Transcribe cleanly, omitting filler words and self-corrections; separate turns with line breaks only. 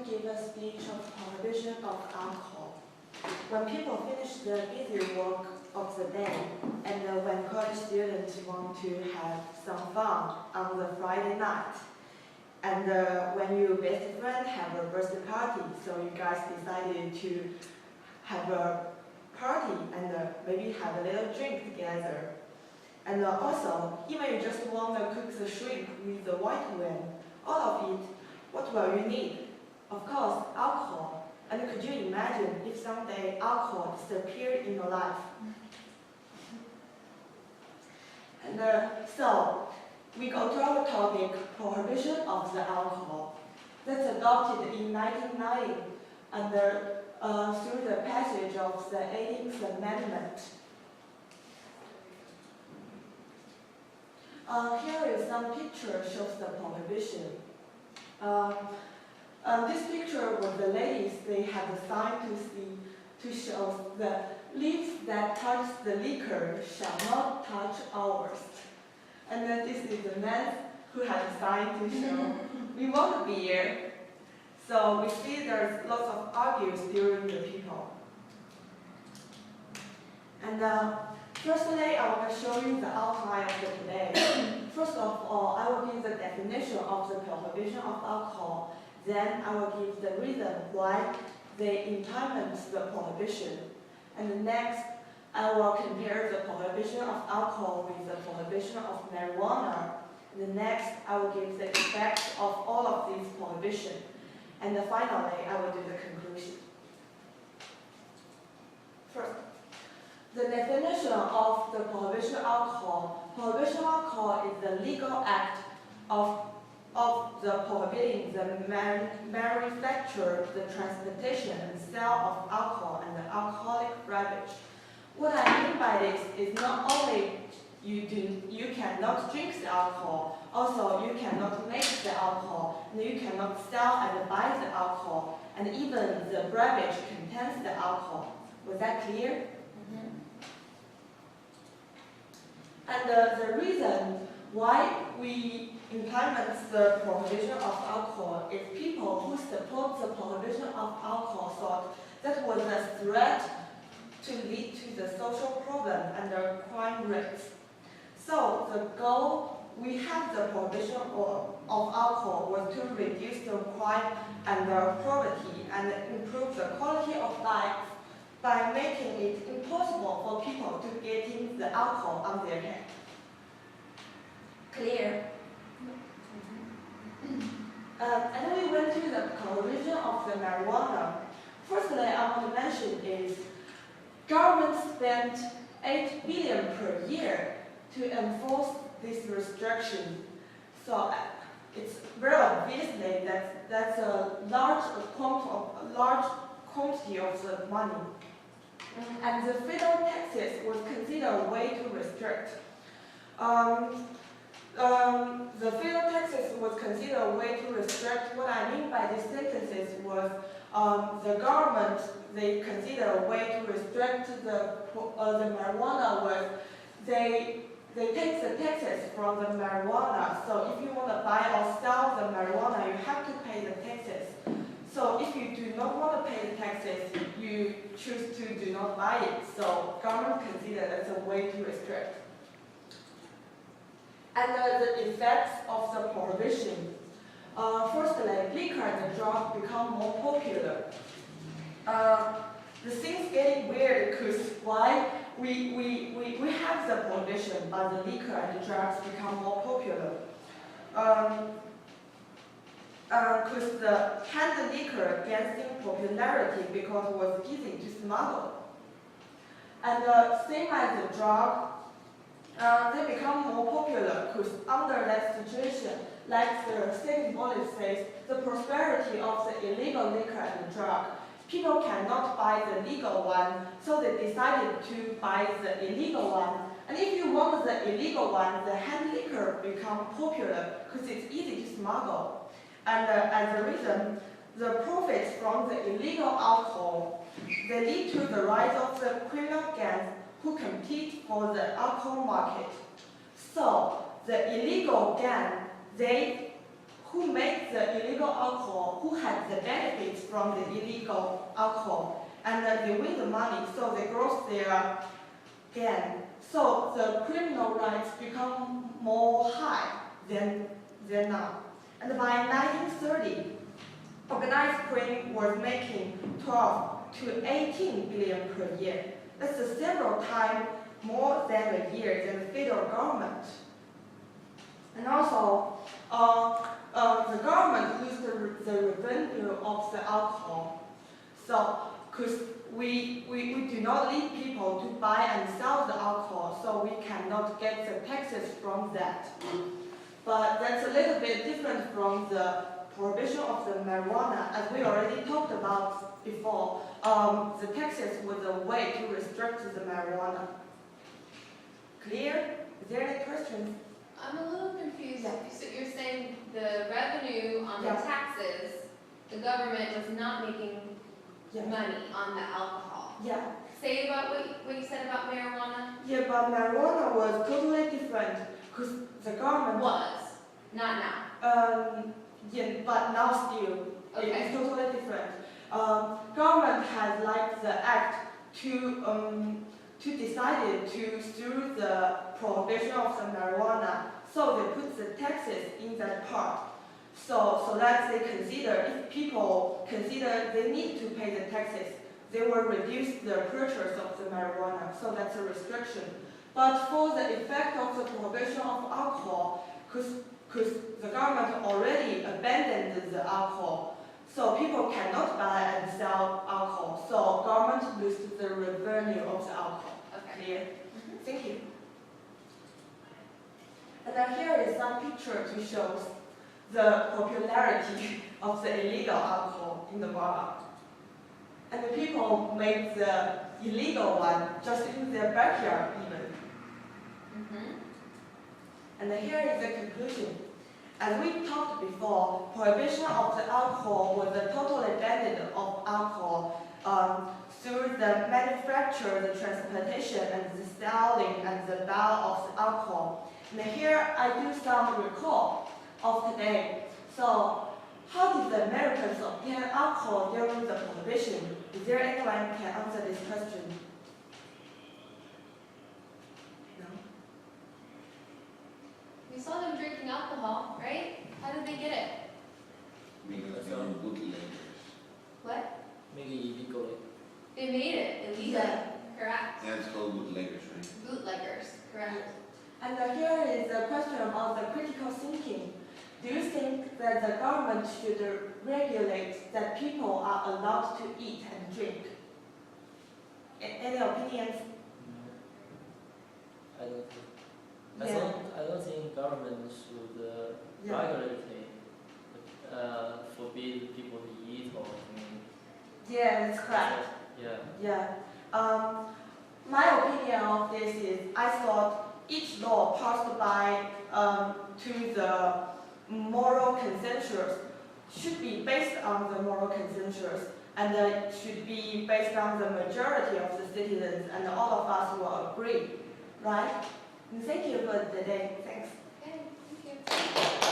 to give a speech of prohibition of alcohol. When people finish the busy work of the day, and when college students want to have some fun on the Friday night, and when your best friend have a birthday party, so you guys decided to have a party and maybe have a little drink together. And also, even you just want to cook the shrimp with the white wine, all of it, what will you need? Of course, alcohol. And could you imagine if someday alcohol disappeared in your life? And so, we go to our topic, prohibition of the alcohol. That's adopted in 1990 through the passage of the 18th Amendment. Here is some picture shows the prohibition. This picture was the ladies, they had a sign to show the lips that touch the liquor shall not touch ours. And then this is the man who had a sign to show we want beer. So we see there's lots of arguments during the people. And firstly, I want to show you the outline of the today. First of all, I will give the definition of the prohibition of alcohol. Then I will give the reason why they implement the prohibition. And next, I will compare the prohibition of alcohol with the prohibition of marijuana. And next, I will give the effects of all of these prohibitions. And finally, I will do the conclusion. First, the definition of the prohibition of alcohol. Prohibition of alcohol is the legal act of the prohibiting the manufacture, the transportation, and sale of alcohol and the alcoholic beverage. What I mean by this is not only you cannot drink the alcohol, also you cannot make the alcohol, and you cannot sell and buy the alcohol, and even the beverage contains the alcohol. Was that clear? And the reason why we implement the prohibition of alcohol is people who support the prohibition of alcohol thought that was a threat to lead to the social problem and the crime rates. So the goal we have the prohibition of alcohol was to reduce the crime and the poverty and improve the quality of life by making it impossible for people to get the alcohol on their hand. Clear? And then we went to the prohibition of the marijuana. Firstly, I want to mention is government spent 8 billion per year to enforce this restriction. So it's very obviously that that's a large quantity of the money. And the federal taxes was considered a way to restrict. The federal taxes was considered a way to restrict. What I mean by these sentences was the government, they consider a way to restrict the marijuana was they take the taxes from the marijuana. So if you want to buy or sell the marijuana, you have to pay the taxes. So if you do not want to pay the taxes, you choose to do not buy it. So government consider that's a way to restrict. And the effects of the prohibition. Firstly, liquor and drug become more popular. The thing's getting weird because why we have the prohibition, but the liquor and the drugs become more popular. Because the canned liquor gains in popularity because it was easy to smuggle. And same as the drug, they become more popular because under that situation, like the state policy says, the prosperity of the illegal liquor and drug, people cannot buy the legal one, so they decided to buy the illegal one. And if you want the illegal one, the hand liquor become popular because it's easy to smuggle. And as a reason, the profits from the illegal alcohol, they lead to the rise of the criminal gangs who compete for the alcohol market. So the illegal gang, who who made the illegal alcohol, who had the benefits from the illegal alcohol, and they win the money, so they grow their gain. So the criminal rights become more high than now. And by 1930, organized crime was making 12 to 18 billion per year. That's several times more than a year than the federal government. And also, the government used the revenue of the alcohol. So, because we do not need people to buy and sell the alcohol, so we cannot get the taxes from that. But that's a little bit different from the prohibition of the marijuana, as we already talked about before. The taxes was a way to restrict the marijuana. Clear? Is there any questions?
I'm a little confused.
Yeah.
So you're saying the revenue on
Yeah.
the taxes, the government was not making
Yeah.
money on the alcohol.
Yeah.
Say about what you said about marijuana.
Yeah, but marijuana was totally different because the government
Not now.
Yeah, but now still
Okay.
it's totally different. Government has like the act to decided to through the prohibition of the marijuana, so they put the taxes in that part. So that they consider, if people consider they need to pay the taxes, they will reduce the purchase of the marijuana. So that's a restriction. But for the effect of the prohibition of alcohol, because the government already abandoned the alcohol, so people cannot buy and sell alcohol. So government loses the revenue of the alcohol.
Okay.
Clear? Thank you. And then here is some picture to show the popularity of the illegal alcohol in the bar. And the people make the illegal one just in their backyard even. And then here is the conclusion. As we talked before, prohibition of the alcohol was a total abandonment of alcohol through the manufacture, the transportation, and the selling and the buy of the alcohol. And here I do some recall of today. So, how did the Americans obtain alcohol during the prohibition? Is there anyone who can answer this question? No?
We saw them drinking alcohol, right? How did they get it?
Some bootleggers.
What?
Make it illegally.
They made it illegally.
Yeah.
Correct.
That's called bootleggers, right?
Bootleggers. Correct.
And here is a question about the critical thinking. Do you think that the government should regulate that people are allowed to eat and drink? Any opinions?
I don't think.
Yeah.
I don't think government should
Yeah.
regulate forbid people to eat or drink.
Yeah, that's correct.
Yeah.
Yeah. My opinion of this is I thought each law passed by to the moral consensus should be based on the moral consensus and should be based on the majority of the citizens and all of us will agree, right? And thank you for the day. Thanks.
Okay. Thank you.